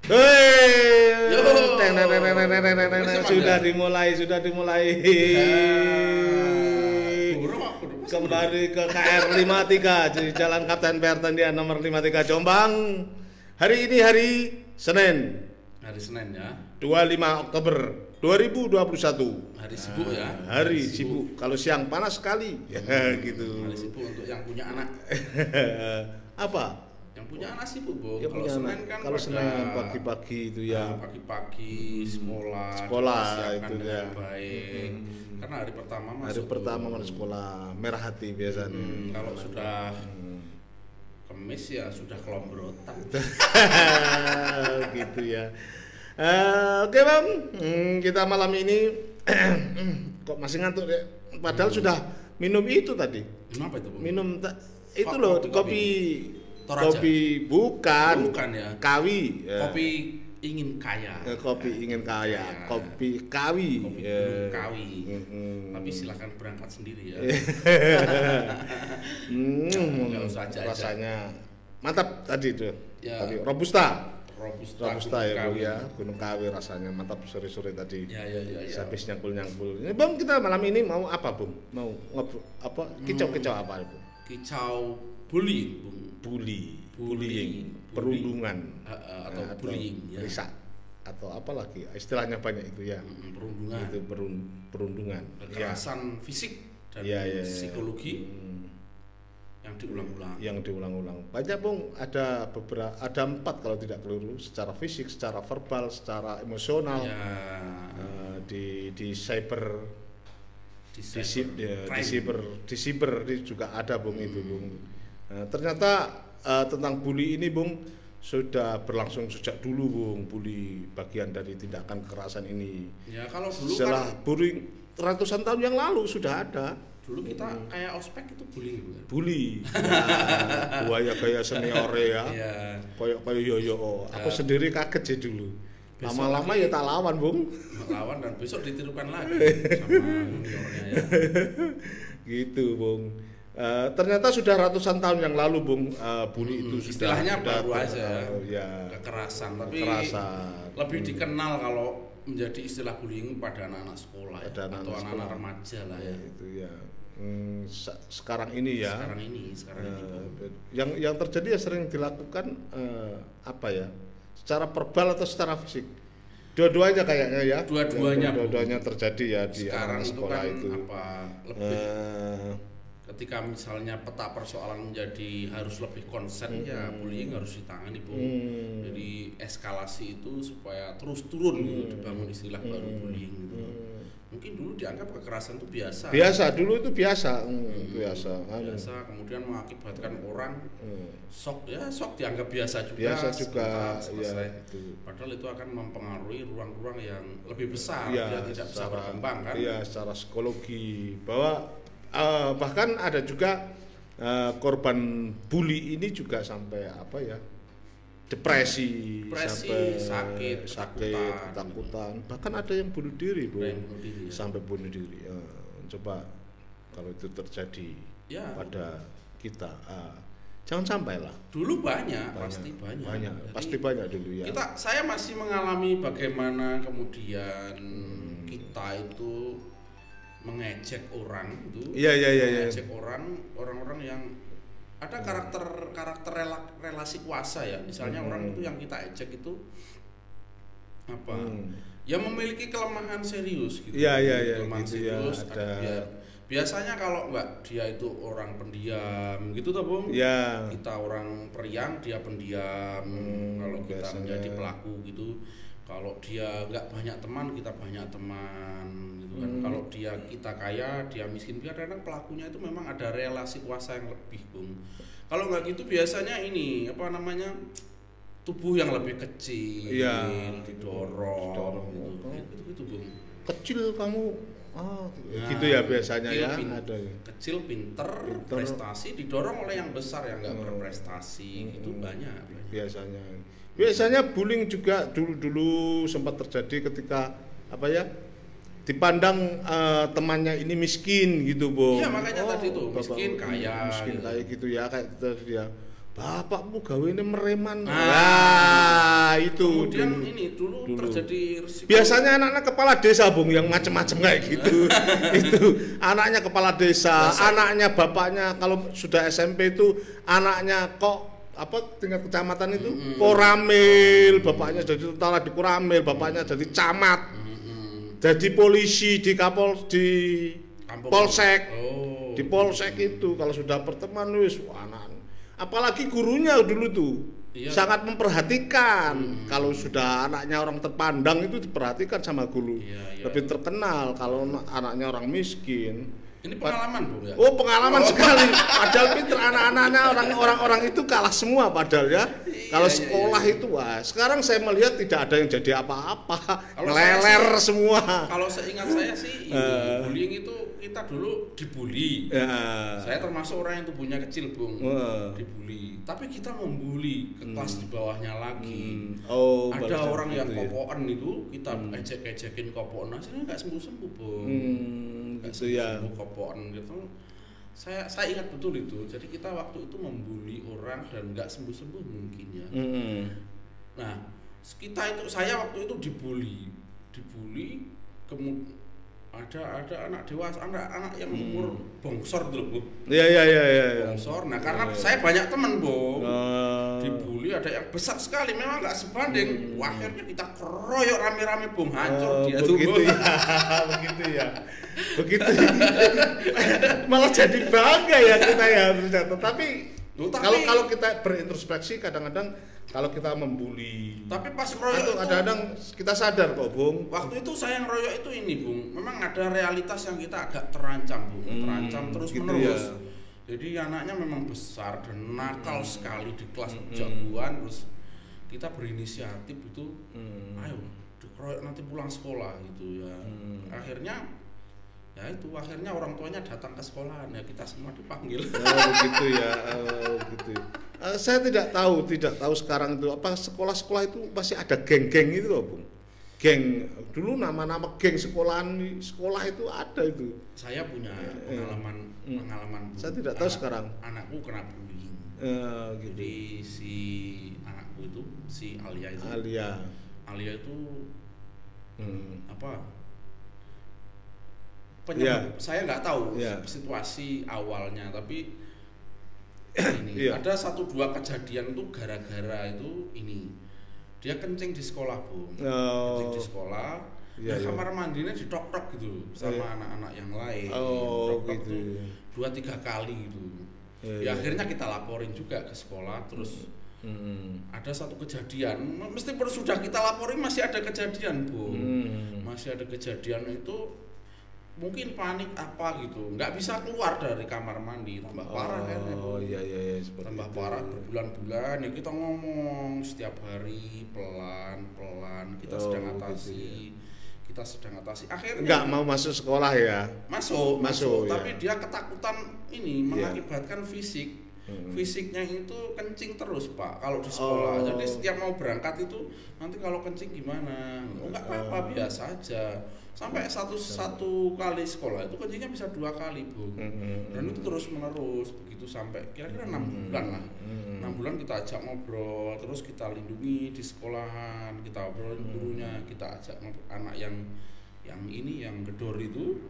Hei, Yo. sudah dimulai. Kembali ke KR 53 di Jalan Kapten Pertendian nomor 53 Jombang. Hari ini hari Senin. Hari Senin ya. 25 Oktober 2021. Hari sibuk ya. Hari sibuk. Kalau siang panas sekali. Ya, gitu. Hari sibuk untuk yang punya anak. Apa? Yang punya anak sibuk, Bu. Ya, Kalau Senin kan kalau Senin pagi-pagi itu ya. Pagi-pagi sekolah itu dengan ya. baik. Karena hari pertama masuk. Hari pertama masuk sekolah merah hati biasanya. Kalau sudah Kemis ya sudah kelombrotan. Gitu ya. Oke Bang, kita malam ini kok masih ngantuk ya? Padahal sudah minum itu tadi. Kenapa itu, Bu? Minum itu loh kopi. Toraja? Kopi bukan ya. Kawi. Kopi ingin kaya. Kopi ingin kaya. Kopi kawi. Kopi kawi. Tapi silahkan berangkat sendiri ya. Nggak usah aja. Rasanya mantap tadi tuh. Ya. Tadi robusta ya Bu Kawi. ya, Gunung Kawi rasanya mantap sore-sore tadi. Ya. Habis nyangkul. Ini Bang, kita malam ini mau apa, Bung? Mau ngobrol apa? Kicau-kicau apa, Bu? Kicau bullying, Bung. Bullying, perundungan Atau bullying ya. risak atau apa lagi? Istilahnya banyak itu ya. Perundungan. Itu perundungan. Kekerasan fisik dan Ya. psikologi yang diulang-ulang. Banyak Bung, ada 4 kalau tidak keliru, secara fisik, secara verbal, secara emosional. Ya. Di cyber ini juga ada Bung itu Bung. Ternyata tentang bully ini Bung sudah berlangsung sejak dulu Bung, bully bagian dari tindakan kekerasan ini. Ya kalau dulu setelah kan bullying ratusan tahun yang lalu sudah ada. Dulu kita kayak ospek itu bullying bukan? Bully. Buaya gaya senior ya. Iya. Kayak yo. Aku sendiri kaget sih dulu. Lama-lama ya tak lawan, Bung. Lawan dan besok ditirukan lagi sama juniornya ya. Gitu, Bung. Ternyata sudah ratusan tahun yang lalu, Bung, bully itu istilahnya sudah baru aja. Ya. Kekerasan, tapi lebih dikenal kalau menjadi istilah bullying pada anak-anak sekolah ya, atau anak-anak remaja lah ya. Itu ya. Sekarang ini ya. Sekarang ini. Yang terjadi ya sering dilakukan apa ya? Secara verbal atau secara fisik. Dua-duanya kayaknya ya. Dua-duanya terjadi ya di sekarang anak sekolah itu. itu. Apa lebih ketika misalnya peta persoalan menjadi harus lebih konsen ya bullying harus ditangani Bu. Jadi eskalasi itu supaya terus turun gitu, dibangun istilah baru bullying gitu. Mungkin dulu dianggap kekerasan itu biasa. Dulu itu biasa. Biasa, kemudian mengakibatkan orang shock dianggap biasa juga. Ya, itu. Padahal itu akan mempengaruhi ruang-ruang yang lebih besar, dia tidak bisa berkembang kan. Iya, secara psikologi bahwa bahkan ada juga korban bully ini juga sampai apa ya? Depresi sampai sakit, ketakutan, bahkan ada yang bunuh diri, Bu. Sampai bunuh diri. Coba kalau itu terjadi pada kita, jangan sampai lah. Dulu pasti banyak dulu ya. Saya masih mengalami bagaimana kemudian kita itu mengejek orang itu. Mengejek orang-orang yang ada karakter relasi kuasa ya. Misalnya orang itu yang kita ejek itu apa? Ya memiliki kelemahan serius gitu. Kelemahan serius. Ada. Biasanya kalau enggak dia itu orang pendiam gitu toh, Bung. Ya. Kita orang periang, dia pendiam. Kalau kita biasanya menjadi pelaku gitu. Kalau dia enggak banyak teman, kita banyak teman gitu kan. Kalau kita kaya, dia miskin, kadang pelakunya itu memang ada relasi kuasa yang lebih, Bung. Kalau enggak gitu biasanya ini tubuh yang lebih kecil, didorong gitu, Bung. Kecil kamu, gitu ya biasanya ya. Ada kecil, pinter, prestasi didorong oleh yang besar yang enggak berprestasi, gitu banyak. Biasanya bullying juga dulu sempat terjadi ketika dipandang temannya ini miskin gitu, Bung. Iya, makanya tadi tuh miskin kaya gitu. Kayak gitu ya, kayak tadi dia. Bapakmu gawe ini mereman. Ya itu. Kemudian dulu terjadi risiko. Biasanya anak-anak kepala desa Bung yang macam-macam kayak gitu. Itu anaknya kepala desa, anaknya bapaknya kalau sudah SMP itu anaknya kok tingkat kecamatan itu koramil, bapaknya jadi tentara di koramil, bapaknya jadi camat, jadi polisi di polsek, di polsek itu kalau sudah pertemuan wis anak, apalagi gurunya dulu tuh sangat memperhatikan kalau sudah anaknya orang terpandang itu diperhatikan sama guru, lebih terkenal kalau anaknya orang miskin. Ini pengalaman Bu ya? Oh pengalaman sekali. Padahal pinter anak-anaknya orang-orang itu kalah semua padahal ya. Kalau sekolah itu wah. Sekarang saya melihat tidak ada yang jadi apa-apa. Leler semua. Kalau seingat saya sih bullying itu kita dulu dibully. Saya termasuk orang yang tubuhnya kecil Bung. Dibully. Tapi kita membuli ke kelas di bawahnya lagi. Ada orang yang kopokan itu kita ejek-ejekin kopokan, hasilnya nggak sembuh-sembuh Bung. Gitu ya. Kopokan gitu. Saya ingat betul itu. Jadi kita waktu itu membuli orang dan nggak sembuh-sembuh mungkin ya. Nah, saya waktu itu dibully, kemudian ada anak dewasa, anak yang umur bongsor dulu Bu. Iya. Bongsor. Nah, karena saya banyak teman Bu. Dibully ada yang besar sekali, memang nggak sebanding. Akhirnya kita keroyok rame-rame Bung, hancur dia tuh. Begitu ya. Begitu. Malah jadi bangga ya kita ya ternyata. Tapi kalau kita berintrospeksi kadang-kadang kalau kita membuli, tapi pas royok itu kadang-kadang kita sadar kok Bung. Waktu itu saya ngeroyok itu ini Bung, memang ada realitas yang kita agak terancam Bung, terancam terus gitu menerus. Ya. Jadi anaknya memang besar dan nakal sekali di kelas jagoan, terus kita berinisiatif itu, ayo dikeroyok nanti pulang sekolah gitu ya. Akhirnya orang tuanya datang ke sekolahan ya, kita semua dipanggil. Begitu ya. Gitu. Saya tidak tahu sekarang itu apa sekolah-sekolah itu masih ada geng-geng itu loh Bung. Geng dulu nama-nama geng sekolah itu ada itu. Saya punya pengalaman. Saya tidak tahu sekarang. Anakku kena bullying. Gitu. Jadi si anakku itu si Alia itu saya nggak tahu situasi awalnya, tapi ini ada 1-2 kejadian itu gara-gara itu ini dia kencing di sekolah Bu, kencing di sekolah, kamar mandinya ditok-tok gitu sama anak-anak yang lain, gitu. 2-3 kali gitu. Akhirnya kita laporin juga ke sekolah, terus ada satu kejadian, meskipun sudah kita laporin masih ada kejadian Bu, masih ada kejadian itu. Mungkin panik apa gitu, nggak bisa keluar dari kamar mandi, tambah parah kan? Tambah parah berbulan-bulan ya, kita ngomong setiap hari pelan-pelan kita sedang atasi. Akhirnya nggak mau masuk sekolah ya? Masuk. Tapi dia ketakutan ini mengakibatkan fisik. Fisiknya itu kencing terus Pak kalau di sekolah. Jadi setiap mau berangkat itu nanti kalau kencing gimana? Enggak apa-apa, biasa aja. Sampai satu kali sekolah itu kencingnya bisa 2 kali Bu. Dan itu terus menerus begitu sampai kira-kira 6 bulan lah. 6 bulan kita ajak ngobrol, terus kita lindungi di sekolahan, kita obrolin gurunya, kita ajak anak yang gedor itu,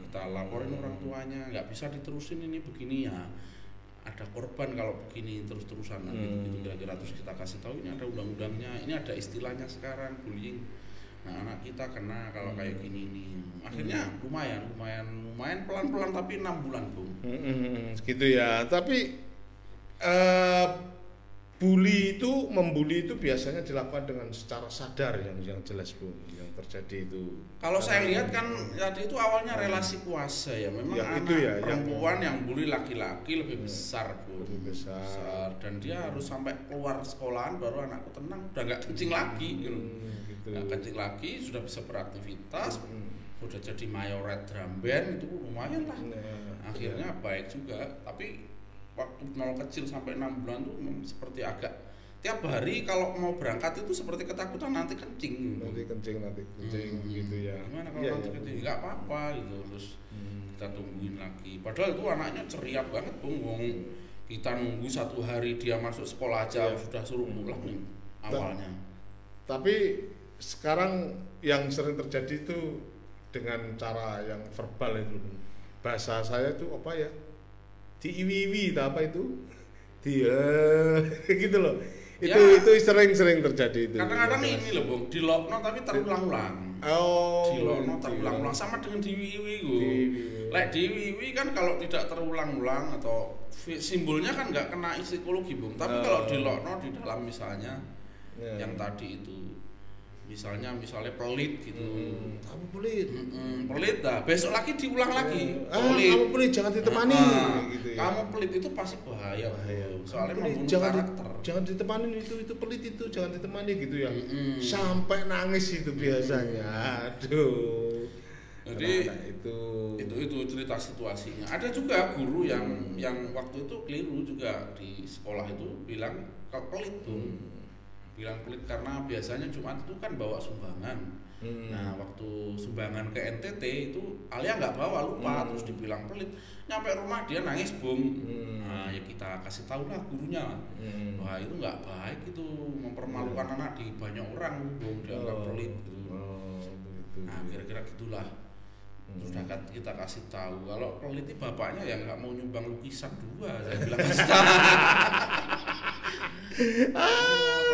kita laporin orang tuanya, nggak bisa diterusin ini begini ya. Ada korban kalau begini terus-terusan gitu kira-kira, terus kita kasih tahu ini ada undang-undangnya, ini ada istilahnya sekarang bullying. Nah anak kita kena kalau kayak gini nih. Akhirnya lumayan pelan-pelan tapi 6 bulan Bung. Gitu ya. Tapi membuli itu biasanya dilakukan dengan secara sadar yang jelas Bung, yang terjadi itu. Kalau saya lihat kan tadi itu awalnya relasi kuasa ya, memang anak perempuan yang bully laki-laki lebih besar Bu, lebih besar, dan dia harus sampai keluar sekolahan baru anakku tenang, udah nggak kencing lagi gitu. Nggak kencing lagi, sudah bisa beraktivitas, sudah jadi mayoret drum band itu lumayan lah. Akhirnya baik juga, tapi waktu 0 kecil sampai 6 bulan tuh seperti agak tiap hari kalau mau berangkat itu seperti ketakutan nanti kencing gitu ya. Gimana kalau nanti kencing? Nggak apa-apa gitu, terus kita tungguin lagi. Padahal itu anaknya ceria banget Bung. Kita nunggu 1 hari dia masuk sekolah aja sudah suruh pulang nih. awalnya. Tapi sekarang yang sering terjadi itu dengan cara yang verbal itu. Bahasa saya itu apa ya? Diiwi-iwi apa itu? Gitu loh. Itu sering terjadi itu. Kadang-kadang ini loh, Bung, dilokno tapi terulang-ulang. Dilokno terulang-ulang sama dengan diwiwi go. Lek diwiwi kan kalau tidak terulang-ulang atau simbolnya kan nggak kena psikologi, Bung. Tapi kalau dilokno di dalam misalnya yang tadi itu misalnya pelit gitu. Kamu pelit. Pelit dah. Besok lagi diulang lagi. Kamu pelit jangan ditemani gitu ya. Kamu pelit itu pasti bahaya. Soalnya membunuh karakter. Jangan ditemani itu pelit itu jangan ditemani gitu ya. Sampai nangis itu biasanya. Aduh. Jadi itu cerita situasinya. Ada juga guru yang waktu itu keliru juga di sekolah itu bilang pelit tuh. Bilang pelit karena biasanya Jumat itu kan bawa sumbangan. Nah waktu sumbangan ke NTT itu Alia nggak bawa, lupa, terus dibilang pelit. Nyampe rumah dia nangis, Bung. Nah ya kita kasih tahu lah gurunya. Wah itu nggak baik, itu mempermalukan anak di banyak orang, Bung, dianggap pelit gitu. Nah kira-kira gitulah. Terus kita kasih tahu kalau pelit itu bapaknya ya nggak mau nyumbang lukisan 2, saya bilang kasih tahu.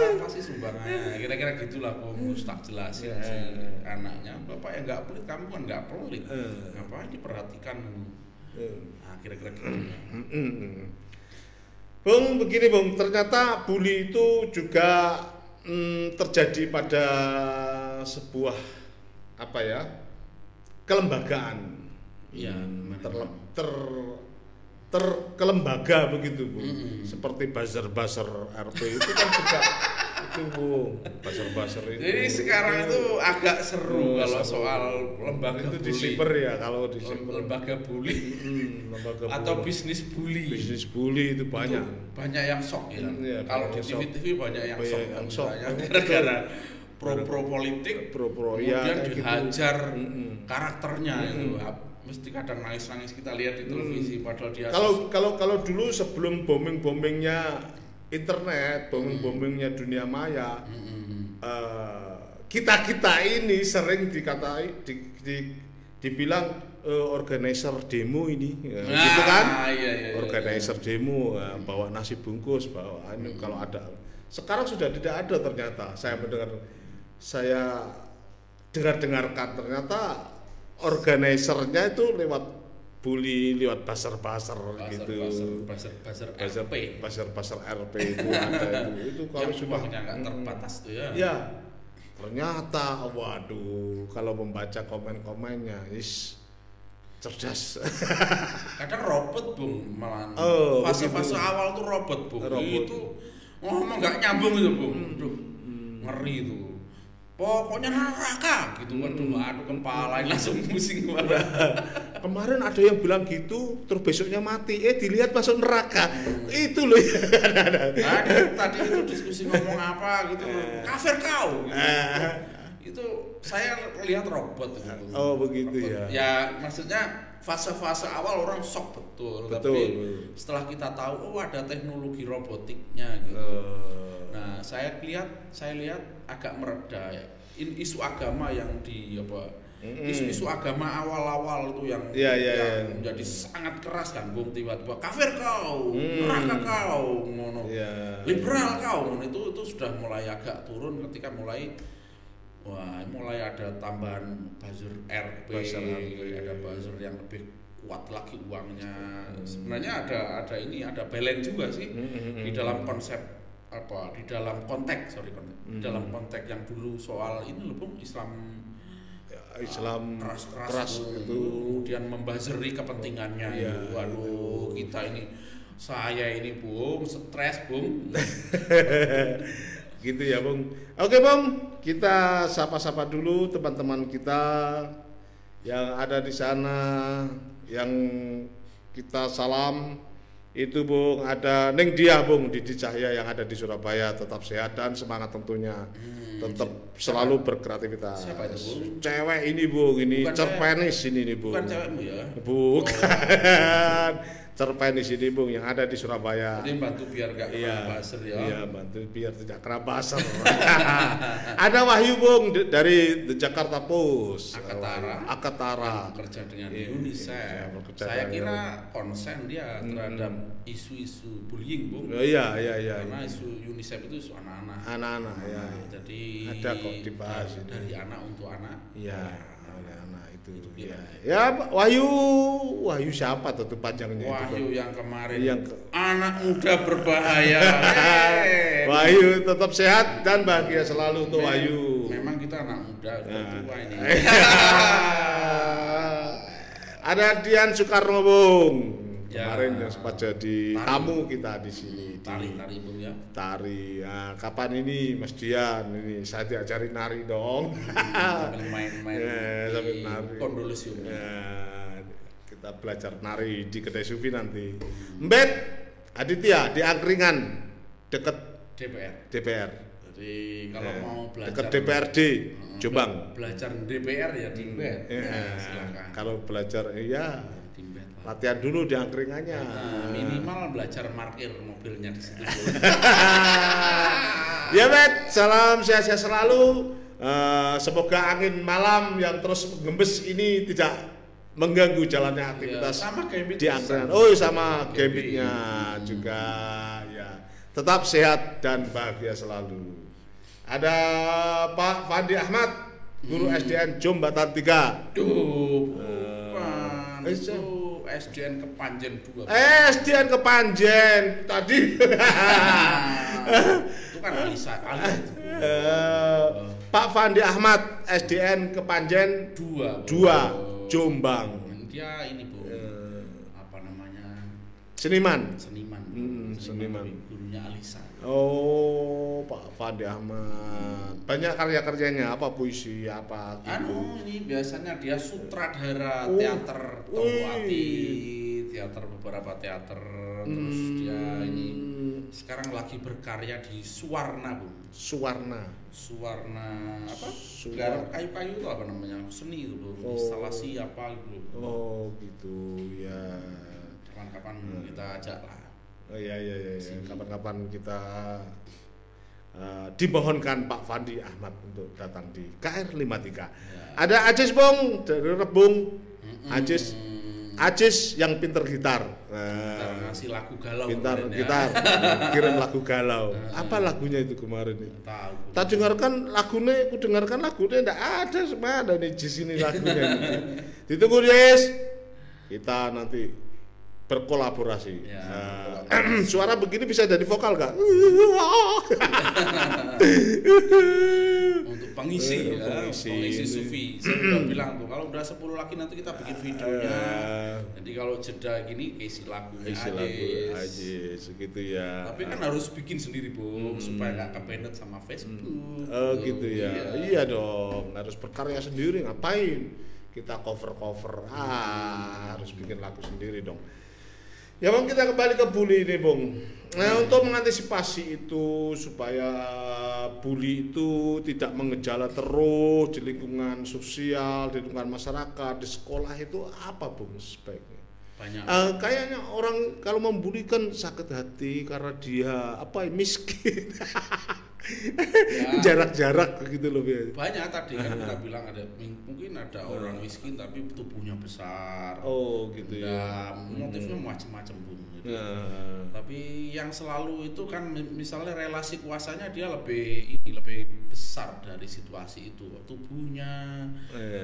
Berapa sih sumbangannya? Kira-kira gitulah, Bung. Tak jelasin si anaknya, bapak yang nggak pelit, kamu kan nggak pelit. Ngapain diperhatikan? Nah kira-kira gitu. Bung, begini Bung, ternyata bully itu juga terjadi pada sebuah kelembagaan. Ya, terkelembaga begitu, Bu. Seperti buzzer RP itu kan juga itu, Bu. Buzzer itu. Jadi sekarang itu agak seru kalau soal lembaga itu bully. Disiper ya kalau disiper. Lembaga bully. Atau bisnis bully. Bisnis bully itu banyak. Itu banyak yang shock ya. Kalau di TV banyak yang shock. Gara-gara pro politik, kemudian dihajar karakternya itu. Mesti kadang nangis kita lihat di televisi, padahal dia kalau dulu sebelum bombingnya internet, bombingnya dunia maya, kita ini sering dikatai dibilang organizer demo ini, gitu kan? Iya. Organizer demo, bawa nasi bungkus, bawa kalau ada. Sekarang sudah tidak ada ternyata. Saya dengarkan ternyata organisernya itu lewat bully, lewat buzzer gitu. Buzzer RP itu ada itu kalau sudah nggak terbatas tuh ya. Ya. Ternyata waduh, kalau membaca komen-komennya cerdas. Kadang robot, Bung, malah. Fase-fase awal tuh robot, Bung. Itu ngomong nggak nyambung itu, Bung. Ngeri itu. Pokoknya neraka gitu, aduh kepala langsung pusing banget. Kemarin ada yang bilang gitu, terus besoknya mati, dilihat masuk neraka. Itu loh. Tadi itu diskusi ngomong apa gitu, kafir kau. Gitu. Itu saya lihat robot gitu. Oh begitu robot. Ya maksudnya fase-fase awal orang shock betul. Tapi setelah kita tahu ada teknologi robotiknya gitu. Nah, saya lihat agak mereda ya. Isu agama yang isu-isu agama awal-awal itu yang menjadi sangat keras kan, Bung, tiba-tiba kafir kau, neraka kau, ngono. Liberal kau, itu sudah mulai agak turun ketika mulai ada tambahan buzzer RP, ada buzzer yang lebih kuat lagi uangnya. Sebenarnya ada balance juga sih di dalam konsep di dalam konteks dalam konteks yang dulu soal ini loh, Bung, Islam keras itu kemudian membazeri kepentingannya. Waduh, saya ini Bung stres, Bung. Gitu ya, Bung. Oke, Bung, kita sapa-sapa dulu teman-teman kita yang ada di sana, yang kita salam. Itu, Bung, ada Neng Dia, Bung, Didi Cahya yang ada di Surabaya, tetap sehat dan semangat tentunya. Tetap selalu berkreativitas. Siapa itu, Bung? Cewek ini, Bung, ini cerpenis ini nih, Bung. Bukan cewekmu ya? Bukan. cerpen di sini Bung yang ada di Surabaya. Jadi bantu biar gak kena buzzer ya. Iya, bantu biar tidak kena buzzer. Ada Wahyu Bung dari The Jakarta Post. Akatara. Bekerja dengan UNICEF. Saya kira konsen dia terhadap isu-isu bullying Bung. Iya. Karena isu UNICEF itu isu anak-anak. Anak-anak ya. Jadi ada kok dibahas dari anak untuk anak. Iya. Ya Wahyu siapa tuh panjangnya Wahyu itu, yang kemarin anak muda berbahaya. Wahyu tetap sehat dan bahagia selalu untuk Wahyu. Memang kita anak muda tua ini. Ada Dian Soekarno Bung kemarin yang sempat jadi tamu kita di sini. Tari Bung ya. Tari. Nah, kapan ini Mas Dian? Ini saya diajari nari dong. Sambil main-main. Sambil nari. Kondolusium. Kita belajar nari di kedai Sufi nanti. Mbet Aditya di Angkringan dekat DPR. Jadi kalau mau belajar dekat DPRD Jombang. Belajar DPR ya di Mbet. Silakan. Kalau belajar latihan dulu di angkringannya. Minimal belajar parkir mobilnya di situ. Ya Bet, salam sehat-sehat selalu. Semoga angin malam yang terus menggembes ini tidak mengganggu jalannya aktivitas di angkringan. Sama gambitnya juga ya. Tetap sehat dan bahagia selalu. Ada Pak Fandi Ahmad, guru SDN Jombatan 3. SDN Kepanjen 2. SDN Kepanjen tadi. Itu kan Alisa. Pak Fandi Ahmad SDN Kepanjen 2 Jombang. Dia ini Bu. Apa namanya? Seniman. Seniman. Gurunya Alisa. Oh, Pak Fandi Ahmad. Banyak karya-karyanya, apa puisi, apa gitu. Ini biasanya dia sutradara teater Tomoati, teater beberapa teater. Terus dia ini sekarang lagi berkarya di Suwarna, Bu. Suwarna apa? Garap kayu-kayu itu apa namanya? Seni itu, Bu. Instalasi apa gitu. Oh, gitu ya. Kapan-kapan kita ajak lah. Iya. Kapan-kapan kita dimohonkan Pak Fandi Ahmad untuk datang di KR53. Ya. Ada Ajis Bung dari Rebung. Ajis yang pinter gitar. Ngasih lagu galau. Pintar gitar. Kirim lagu galau. Apa lagunya itu kemarin itu? Tak dengarkan lagunya, enggak ada semua ada nih di sini lagunya. Ditunggu Jis. Kita nanti berkolaborasi. Ya, suara begini bisa jadi vokal gak? Untuk pengisi Sufi. Saya udah bilang tuh kalau udah 10 lagi nanti kita bikin videonya. Jadi kalau jeda gini isi lagunya aja segitu ya. Tapi kan harus bikin sendiri Bung supaya gak kepenet sama Facebook. Gitu ya. Iya dong, harus berkarya sendiri, ngapain? Kita cover harus bikin lagu sendiri dong. Ya Bang, kita kembali ke bully ini Bung. Nah, untuk mengantisipasi itu supaya bully itu tidak mengejala terus di lingkungan sosial, di lingkungan masyarakat, di sekolah itu apa Bung sebaiknya? Banyak. Kayaknya orang kalau membuli kan sakit hati karena dia miskin. Jarak-jarak gitu loh biasa. Banyak tadi kan kita bilang mungkin ada orang miskin tapi tubuhnya besar. Oh gitu ya. Motifnya macam-macam Bung. Gitu. Tapi yang selalu itu kan misalnya relasi kuasanya dia lebih besar dari situasi itu. Tubuhnya,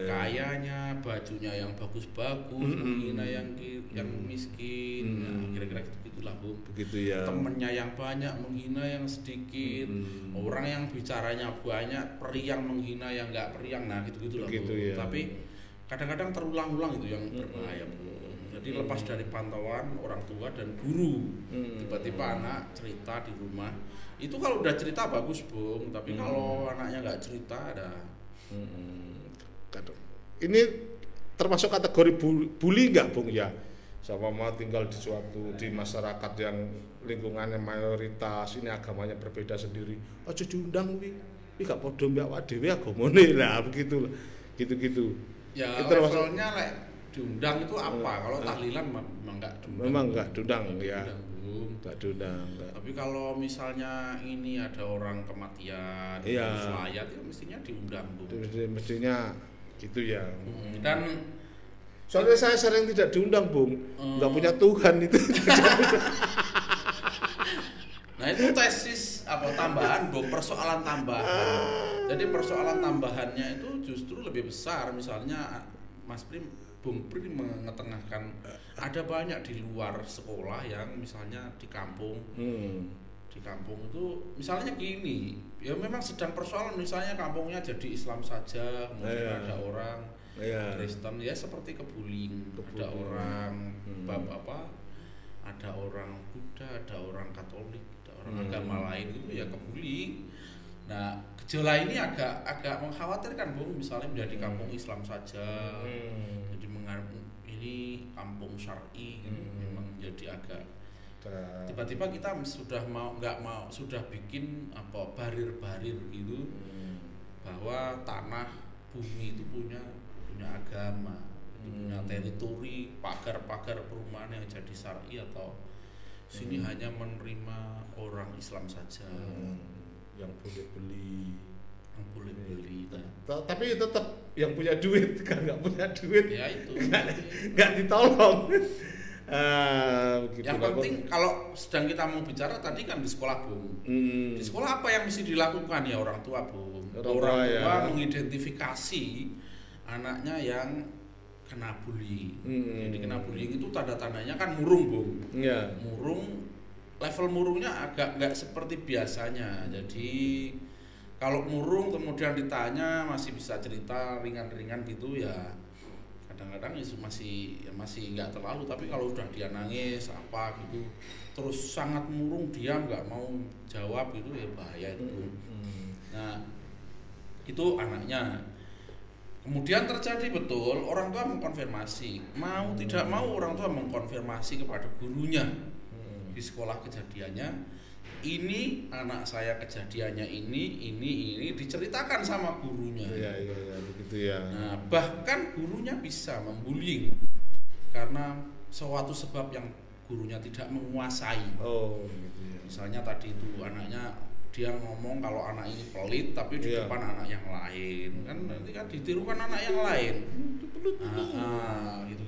kayanya, bajunya yang bagus-bagus, menghina yang miskin. Kira-kira gitulah Bung. Begitu ya. Temennya yang banyak menghina yang sedikit. Orang yang bicaranya banyak, periang menghina yang nggak periang, gitu-gitu lah. Ya. Tapi kadang-kadang terulang-ulang itu yang berbahaya. Jadi lepas dari pantauan orang tua dan guru, tiba-tiba anak cerita di rumah. Itu kalau udah cerita bagus Bung, tapi kalau anaknya nggak cerita ada. Ini termasuk kategori bully nggak Bung ya? Sama tinggal di masyarakat yang lingkungannya mayoritas, ini agamanya berbeda sendiri. Aja diundang gak padha mbak awake dhewe agamane lah begitu. Gitu-gitu. Ya levelnya Diundang itu apa? Kalau tahlilan memang enggak diundang. Memang enggak diundang ya. Enggak diundang. Tapi kalau misalnya ini ada orang kematian, selayat ya mestinya diundang tuh. Mestinya gitu ya. Dan soalnya saya sering tidak diundang, Bung. Enggak punya Tuhan itu. Nah, itu tesis tambahan, Bung, persoalan tambahan. Jadi persoalan tambahannya itu justru lebih besar. Misalnya Mas Prim, Bung Prim mengetengahkan ada banyak di luar sekolah yang misalnya di kampung. Di kampung itu misalnya gini, ya memang sedang persoalan, misalnya kampungnya jadi Islam saja, kemudian ada orang Kristen, ya seperti kebuling. Ada orang ada orang Buddha, ada orang Katolik, ada orang agama lain gitu ya kebuling. Nah, gejala ini agak mengkhawatirkan, Bung, misalnya menjadi kampung Islam saja. Jadi ini kampung syar'i gitu. Memang jadi agak tiba-tiba kita sudah bikin barir-barir gitu. Bahwa tanah bumi itu punya agama, punya teritori, pagar-pagar perumahan yang jadi syar'i atau sini hanya menerima orang Islam saja. Yang boleh beli. Tapi tetap yang punya duit kan nggak punya duit. Ya itu. Nggak ditolong. Yang penting kalau sedang kita mau bicara tadi kan di sekolah, Bung. Di sekolah apa yang mesti dilakukan ya orang tua, Bung? Orang tua mengidentifikasi anaknya yang kena bullying. Jadi kena bullying itu tanda-tandanya kan murung, Bung. Yeah. Level murungnya agak nggak seperti biasanya. Jadi kalau murung kemudian ditanya masih bisa cerita ringan-ringan gitu ya. Kadang-kadang itu masih nggak terlalu. Tapi kalau udah dia nangis apa gitu, terus sangat murung, diam nggak mau jawab gitu ya bahaya itu. Nah itu anaknya. Kemudian terjadi betul orang tua mengkonfirmasi, mau tidak mau orang tua mengkonfirmasi kepada gurunya. Di sekolah kejadiannya ini, anak saya kejadiannya ini diceritakan sama gurunya. Iya begitu ya. Nah, bahkan gurunya bisa membullying karena suatu sebab yang gurunya tidak menguasai. Oh gitu ya. Misalnya tadi itu anaknya, dia ngomong kalau anak ini pelit tapi di depan anak yang lain, kan nanti kan ditirukan anak yang lain.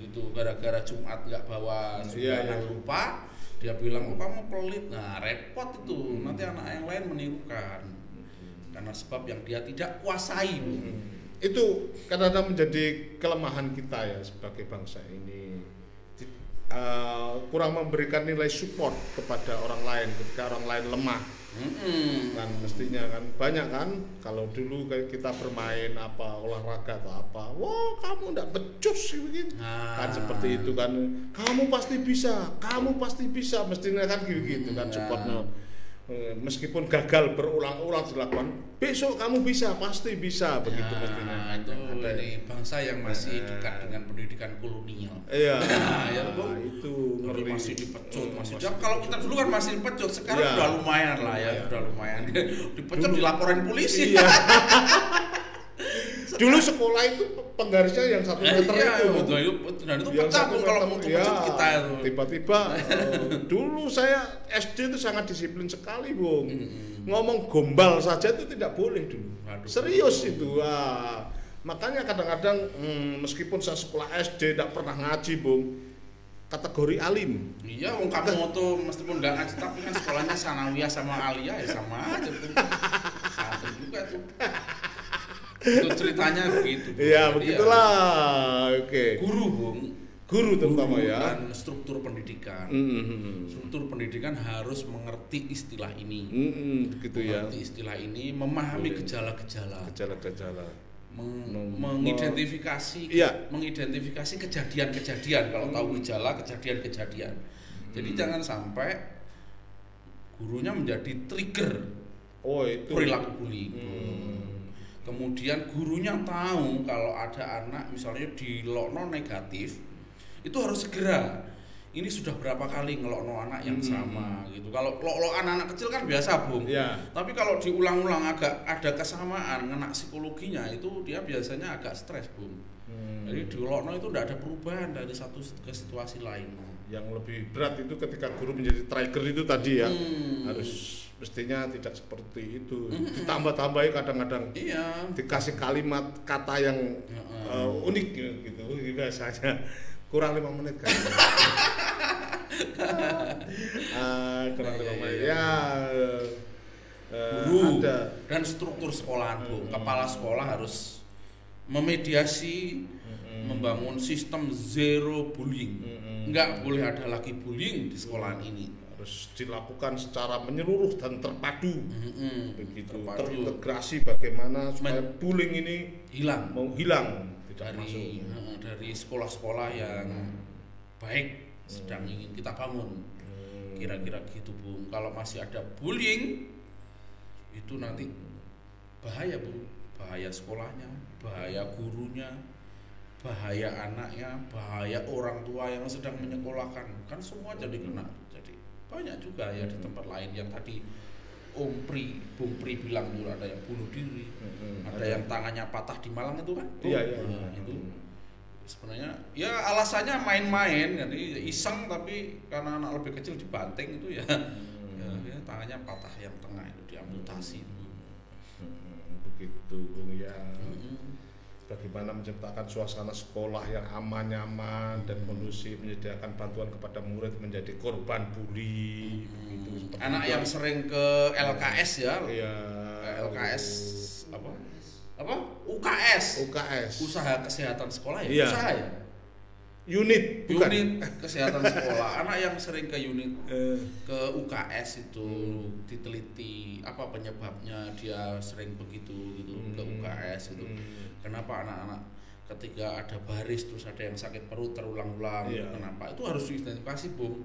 Gitu gara-gara Jumat nggak bawa sumbangan lupa, dia bilang kamu pelit. Nah repot itu, nanti anak yang lain menirukan karena sebab yang dia tidak kuasai. Itu kadang-kadang menjadi kelemahan kita ya sebagai bangsa ini, kurang memberikan nilai support kepada orang lain ketika orang lain lemah. Kan mestinya kan banyak kan, kalau dulu kita bermain olahraga atau apa, wah kamu ndak becus gitu. Kan seperti itu kan, kamu pasti bisa mestinya kan gitu kan supportnya. Meskipun gagal berulang-ulang dilakukan, besok kamu pasti bisa begitu mestinya. Itu dari bangsa yang masih dekat dengan pendidikan kolonial. Iya. Ya itu ngeri, masih dipecut, kalau kita dulu kan masih dipecut, sekarang udah lumayan lah ya, udah lumayan. Dipecut dilaporin polisi. Iya. Dulu sekolah itu penggarisnya yang 1 meter dan itu pecah kalau mau pecut kita itu. Tiba-tiba dulu saya SD itu sangat disiplin sekali, Bung. Ngomong gombal saja itu tidak boleh dulu. Serius itu. Makanya kadang-kadang meskipun saya sekolah SD tidak pernah ngaji, Bung, kategori alim. Iya, kamu tuh meskipun nggak ngaji tapi kan sekolahnya sanawiyah sama aliyah ya sama aja tuh. Satu juga tuh. Itu ceritanya begitu. Iya, begitulah. Oke. Guru terutama ya. Dan struktur pendidikan. Struktur pendidikan harus mengerti istilah ini. Gitu ya. Mengerti istilah ini, memahami gejala-gejala. Mengidentifikasi kejadian-kejadian. Kalau tahu gejala, kejadian-kejadian. Jadi jangan sampai gurunya menjadi trigger perilaku bullying. Kemudian gurunya tahu kalau ada anak misalnya dilokno negatif, itu harus segera ini sudah berapa kali ngelokno anak yang sama gitu. Kalau lok-lokan anak kecil kan biasa, Bung. Tapi kalau diulang-ulang agak ada kesamaan ngena psikologinya, itu dia biasanya agak stres, Bung. Jadi dilokno itu tidak ada perubahan dari satu ke situasi lain. Yang lebih berat itu ketika guru menjadi trigger itu tadi ya, harus mestinya tidak seperti itu. Ditambah-tambahi kadang-kadang, dikasih kalimat kata yang unik gitu biasanya. Kurang 5 menit kan. Kurang 5 menit. Guru dan struktur sekolahan, Bung. Kepala sekolah harus memediasi, membangun sistem zero bullying. Enggak boleh ada lagi bullying di sekolahan ini. Harus dilakukan secara menyeluruh dan terpadu. Begitu. Terintegrasi bagaimana supaya bullying ini hilang. Dari sekolah-sekolah yang baik sedang ingin kita bangun, kira-kira gitu, Bung. Kalau masih ada bullying itu nanti bahaya, Bung. Bahaya sekolahnya, bahaya gurunya, bahaya anaknya, bahaya orang tua yang sedang menyekolahkan, kan semua jadi kena. Jadi banyak juga ya di tempat lain yang tadi Bung Pri bilang dulu ada yang bunuh diri, ada yang tangannya patah di Malang itu kan. Itu sebenarnya ya alasannya main-main, jadi iseng, tapi karena anak lebih kecil dibanting itu ya, tangannya patah yang tengah itu diamputasi. Begitu, Bung ya. Bagaimana menciptakan suasana sekolah yang aman, nyaman dan kondusif, menyediakan bantuan kepada murid menjadi korban bully. Gitu, anak yang sering ke LKS ya, LKS apa? UKS. Usaha kesehatan sekolah ya. Usaha ya. Unit kesehatan sekolah. Anak yang sering ke unit ke UKS itu diteliti apa penyebabnya dia sering begitu gitu ke UKS itu. Kenapa anak-anak ketika ada baris terus ada yang sakit perut terulang-ulang, kenapa? Itu harus diidentifikasi, Bung.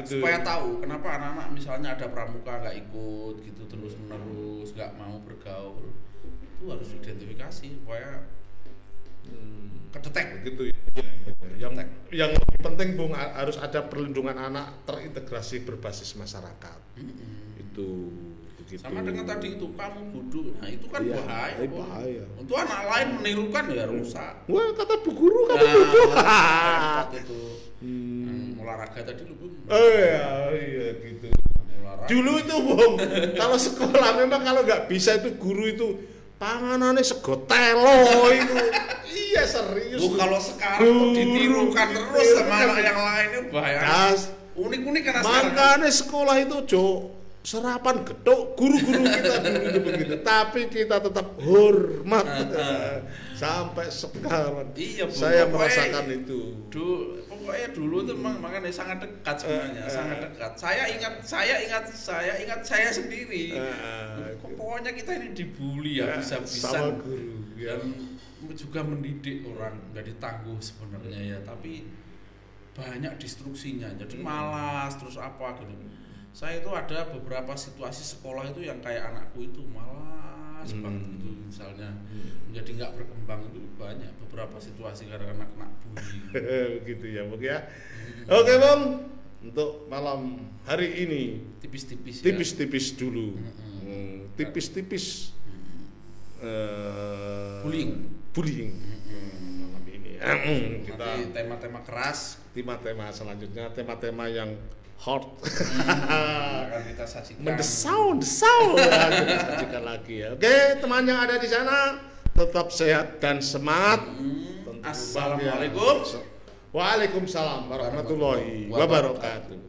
Supaya tahu kenapa anak-anak misalnya ada pramuka nggak ikut gitu terus menerus, nggak mau bergaul. Itu harus diidentifikasi supaya kedetek gitu ya. Yang lebih penting, Bung, harus ada perlindungan anak terintegrasi berbasis masyarakat. Itu begitu. Sama dengan tadi itu kamu bodoh. Nah, itu kan bahaya. Untuk anak lain menirukan ya rusak. Wah, kata Bu Guru kamu bodoh. Itu. Olahraga tadi lu, Bung. Iya gitu. Olahraga. Dulu itu, Bung, kalau sekolah memang kalau nggak bisa itu guru itu panganannya segotelo itu. Iya, serius. Kalau sekarang ditirukan terus sama anak yang lain itu bahaya. Unik-unik karena makanya sekolah itu serapan gedok guru-guru kita dulu itu begitu. Tapi kita tetap hormat sampai sekarang. Iya, saya merasakan itu. Pokoknya dulu itu makanya sangat dekat sebenarnya, sangat dekat. Saya ingat saya sendiri. Pokoknya kita ini dibully ya bisa-bisa guru dan juga mendidik orang jadi tangguh sebenarnya ya, tapi banyak destruksinya. Jadi malas terus apa gitu. Saya itu ada beberapa situasi sekolah itu yang kayak anakku itu malas banget gitu misalnya, jadi nggak berkembang itu banyak beberapa situasi karena kena bully. Begitu ya, Bung ya. Oke, Bung, untuk malam hari ini tipis-tipis dulu, tipis-tipis bullying. Malam ini kita nanti tema-tema keras, tema-tema selanjutnya tema-tema yang hot akan kita sajikan, mendesau kita sajikan lagi ya. Oke, teman yang ada di sana tetap sehat dan semangat. Assalamualaikum. Waalaikumsalam warahmatullahi wabarakatuh.